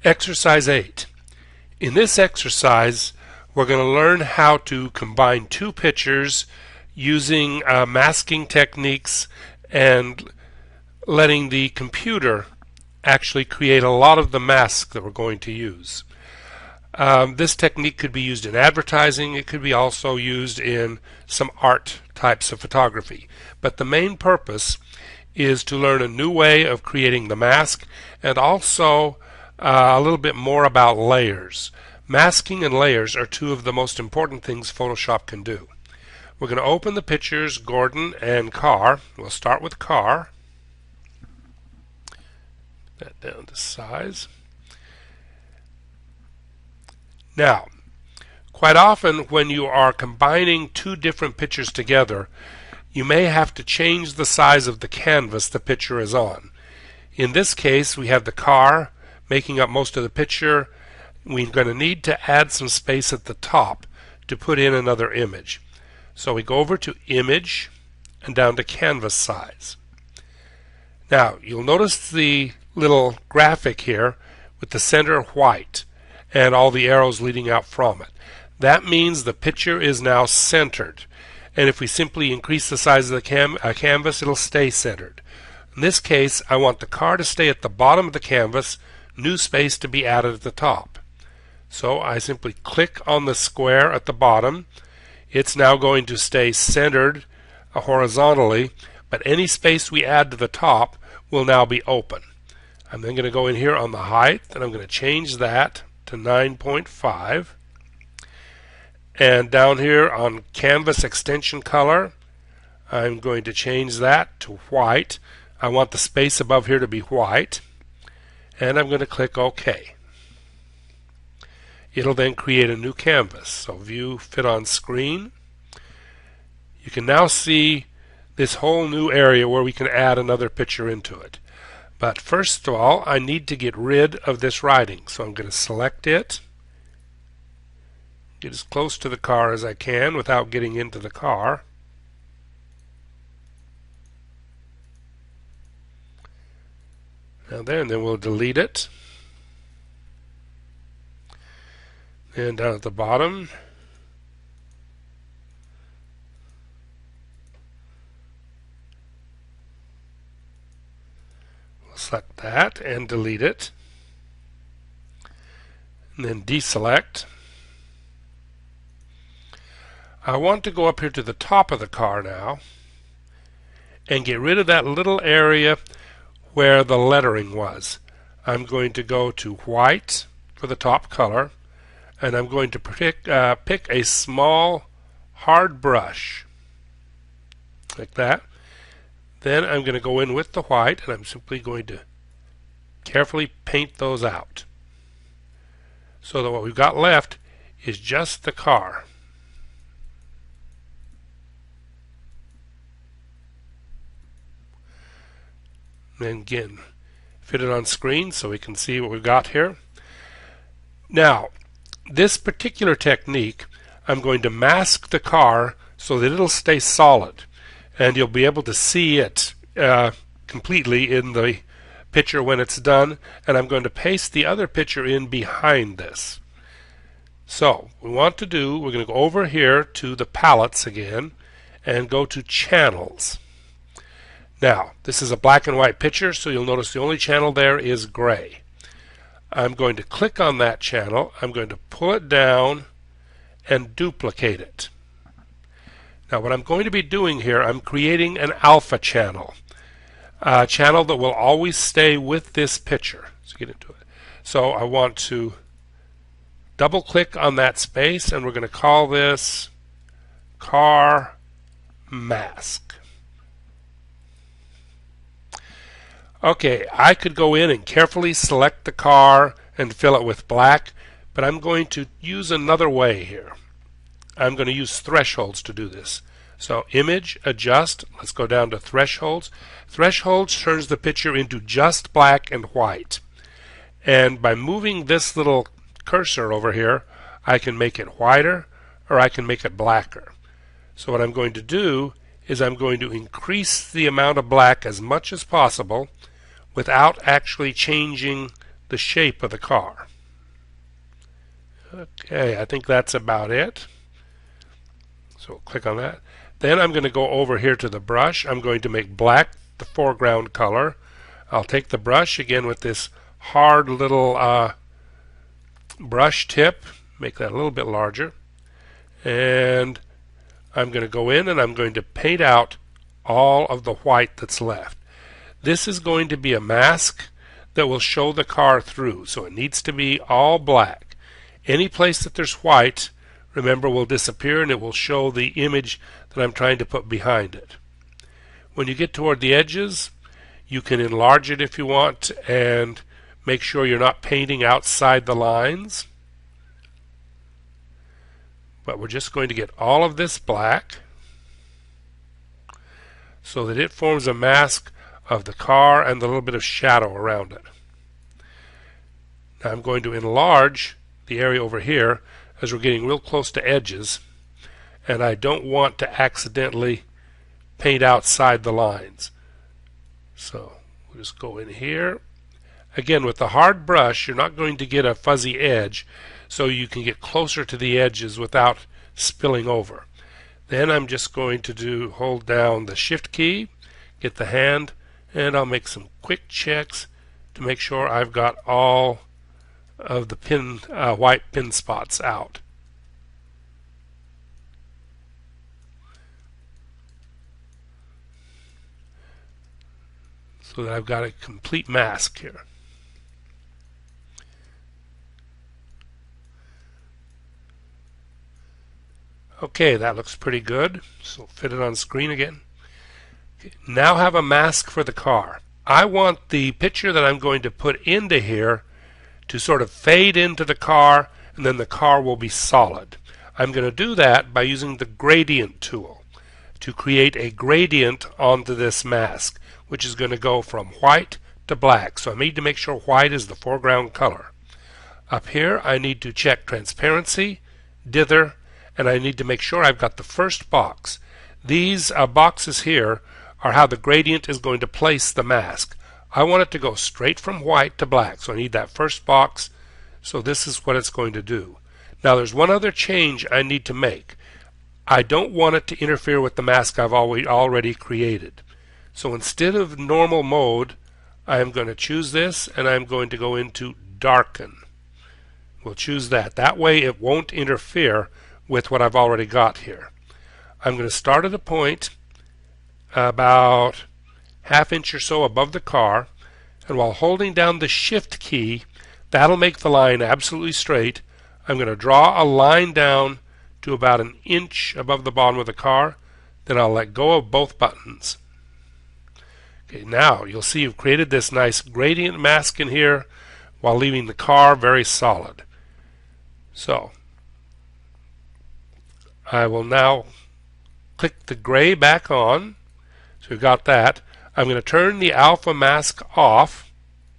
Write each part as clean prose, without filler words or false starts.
Exercise 8. In this exercise, we're going to learn how to combine two pictures using masking techniques and letting the computer actually create a lot of the masks that we're going to use. This technique could be used in advertising. It could be also used in some art types of photography. But the main purpose is to learn a new way of creating the mask and also a little bit more about layers. Masking and layers are two of the most important things Photoshop can do. We're going to open the pictures Gordon and car. We'll start with car. That down to size. Now, quite often when you are combining two different pictures together, you may have to change the size of the canvas the picture is on. In this case, we have the car making up most of the picture. We're going to need to add some space at the top to put in another image. So we go over to Image and down to Canvas Size. Now, you'll notice the little graphic here with the center white and all the arrows leading out from it. That means the picture is now centered. And if we simply increase the size of the canvas, it'll stay centered. In this case, I want the car to stay at the bottom of the canvas, new space to be added at the top. So I simply click on the square at the bottom. It's now going to stay centered horizontally, but any space we add to the top will now be open. I'm then going to go in here on the height, and I'm going to change that to 9.5. And down here on Canvas Extension Color, I'm going to change that to white. I want the space above here to be white. And I'm going to click OK. It'll then create a new canvas. So View, Fit on Screen. You can now see this whole new area where we can add another picture into it. But first of all, I need to get rid of this writing. So I'm going to select it. Get as close to the car as I can without getting into the car. Now there, and then we'll delete it. And down at the bottom, we'll select that and delete it. And then deselect. I want to go up here to the top of the car now and get rid of that little area where the lettering was. I'm going to go to white for the top color, and I'm going to pick a small hard brush like that. Then I'm going to go in with the white, and I'm simply going to carefully paint those out so that what we've got left is just the car. And again, fit it on screen so we can see what we've got here. Now, this particular technique, I'm going to mask the car so that it'll stay solid, and you'll be able to see it completely in the picture when it's done. And I'm going to paste the other picture in behind this. So we're going to go over here to the palettes again and go to Channels. Now, this is a black and white picture, so you'll notice the only channel there is gray. I'm going to click on that channel. I'm going to pull it down and duplicate it. Now, what I'm going to be doing here, I'm creating an alpha channel, a channel that will always stay with this picture. Let's get into it. So I want to double click on that space, and we're going to call this Car Mask. Okay, I could go in and carefully select the car and fill it with black, but I'm going to use another way here. I'm going to use thresholds to do this. So Image, Adjust, let's go down to Thresholds. Thresholds turns the picture into just black and white. And by moving this little cursor over here, I can make it whiter or I can make it blacker. So what I'm going to do is I'm going to increase the amount of black as much as possible without actually changing the shape of the car. Okay, I think that's about it. So click on that. Then I'm going to go over here to the brush. I'm going to make black the foreground color. I'll take the brush again with this hard little brush tip, make that a little bit larger, and I'm going to go in and I'm going to paint out all of the white that's left. This is going to be a mask that will show the car through, so it needs to be all black. Any place that there's white, remember, will disappear and it will show the image that I'm trying to put behind it. When you get toward the edges, you can enlarge it if you want and make sure you're not painting outside the lines. But we're just going to get all of this black so that it forms a mask of the car and the little bit of shadow around it. Now I'm going to enlarge the area over here as we're getting real close to edges, and I don't want to accidentally paint outside the lines. So we'll just go in here. Again, with the hard brush, you're not going to get a fuzzy edge, so you can get closer to the edges without spilling over. Then I'm just going to hold down the Shift key, get the hand, and I'll make some quick checks to make sure I've got all of the white pin spots out. So that I've got a complete mask here. Okay, that looks pretty good. So fit it on screen again. Okay, now have a mask for the car. I want the picture that I'm going to put into here to sort of fade into the car, and then the car will be solid. I'm going to do that by using the gradient tool to create a gradient onto this mask, which is going to go from white to black. So I need to make sure white is the foreground color. Up here I need to check transparency, dither, and I need to make sure I've got the first box. These boxes here are how the gradient is going to place the mask. I want it to go straight from white to black, so I need that first box. So this is what it's going to do. Now there's one other change I need to make. I don't want it to interfere with the mask I've already created. So instead of normal mode, I am going to choose this and I'm going to go into darken. We'll choose that. That way it won't interfere with what I've already got here. I'm going to start at a point about ½ inch or so above the car, and while holding down the Shift key, that'll make the line absolutely straight. I'm going to draw a line down to about 1 inch above the bottom of the car, then I'll let go of both buttons. Okay, now you'll see you've created this nice gradient mask in here while leaving the car very solid. So I will now click the gray back on. So we've got that. I'm going to turn the alpha mask off.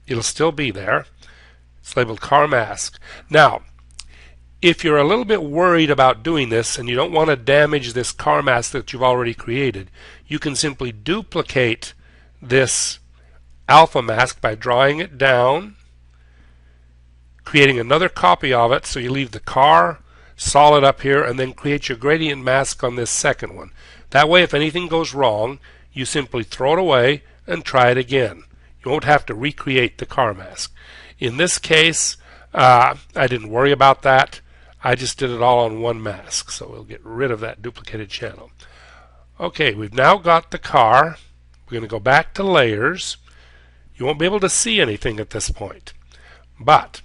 It'll still be there. It's labeled car mask. Now, if you're a little bit worried about doing this and you don't want to damage this car mask that you've already created, you can simply duplicate this alpha mask by drawing it down, creating another copy of it, so you leave the car solid up here, and then create your gradient mask on this second one. That way, if anything goes wrong, you simply throw it away and try it again. You won't have to recreate the car mask. In this case, I didn't worry about that. I just did it all on one mask, so we'll get rid of that duplicated channel. Okay, we've now got the car. We're going to go back to layers. You won't be able to see anything at this point. But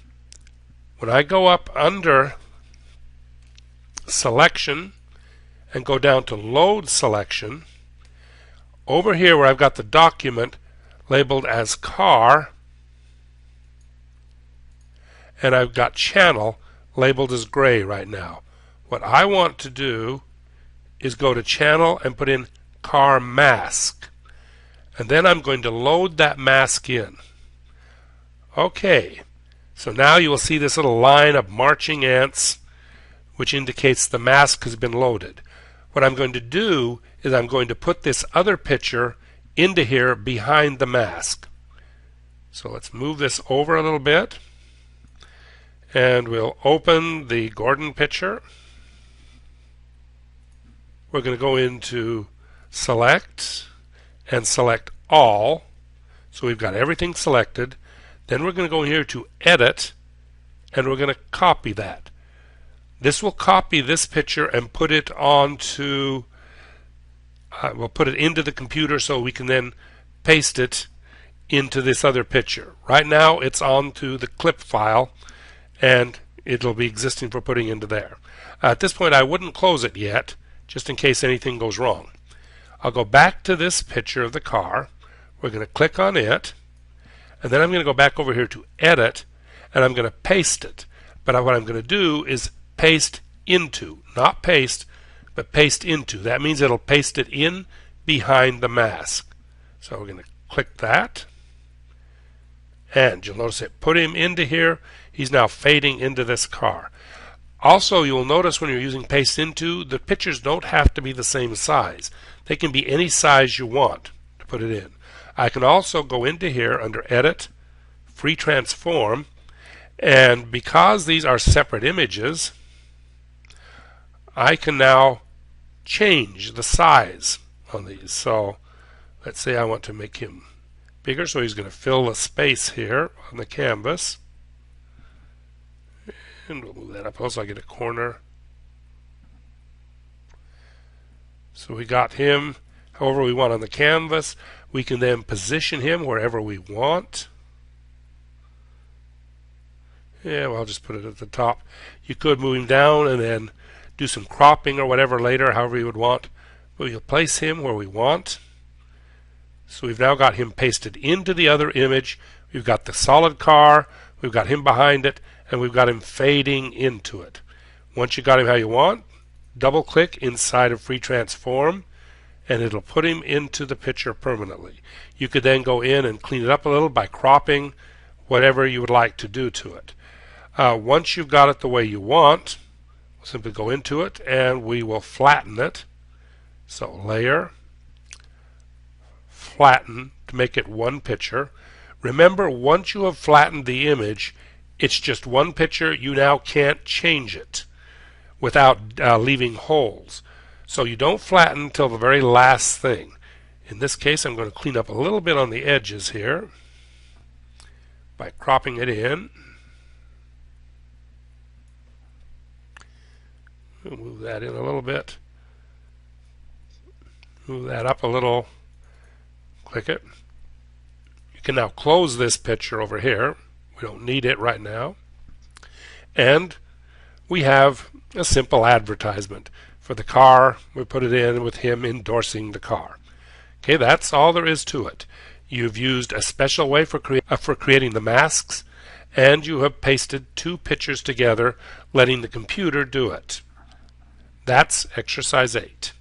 when I go up under selection and go down to load selection, over here where I've got the document labeled as car and I've got channel labeled as gray right now, what I want to do is go to channel and put in car mask, and then I'm going to load that mask in. Okay, so now you will see this little line of marching ants which indicates the mask has been loaded. What I'm going to do is I'm going to put this other picture into here behind the mask. So let's move this over a little bit. And we'll open the Gordon picture. We're going to go into Select and select All. So we've got everything selected. Then we're going to go here to Edit, and we're going to copy that. This will copy this picture and put it onto, we'll put it into the computer so we can then paste it into this other picture. Right now it's onto the clip file, and it'll be existing for putting into there. At this point I wouldn't close it yet, just in case anything goes wrong. I'll go back to this picture of the car. We're going to click on it, and then I'm going to go back over here to Edit, and I'm going to paste it. But what I'm going to do is paste into, not paste, but paste into. That means it'll paste it in behind the mask. So we're going to click that, and you'll notice it put him into here. He's now fading into this car. Also, you'll notice when you're using paste into, the pictures don't have to be the same size. They can be any size you want to put it in. I can also go into here under Edit, Free Transform, and because these are separate images, I can now change the size on these. So let's say I want to make him bigger, so he's going to fill the space here on the canvas. And we'll move that up so I get a corner. So we got him however we want on the canvas. We can then position him wherever we want. Yeah, well, I'll just put it at the top. You could move him down and then do some cropping or whatever later, however you would want. But we'll place him where we want. So we've now got him pasted into the other image. We've got the solid car, we've got him behind it, and we've got him fading into it. Once you got him how you want, double click inside of Free Transform, and it'll put him into the picture permanently. You could then go in and clean it up a little by cropping, whatever you would like to do to it. Once you've got it the way you want, we'll simply go into it and we will flatten it. So Layer, Flatten to make it one picture. Remember, once you have flattened the image, it's just one picture. You now can't change it without leaving holes. So you don't flatten until the very last thing. In this case, I'm going to clean up a little bit on the edges here by cropping it in. We'll move that in a little bit. Move that up a little. Click it. You can now close this picture over here. We don't need it right now. And we have a simple advertisement for the car. We put it in with him endorsing the car. Okay, that's all there is to it. You've used a special way for creating the masks, and you have pasted two pictures together, letting the computer do it. That's exercise 8.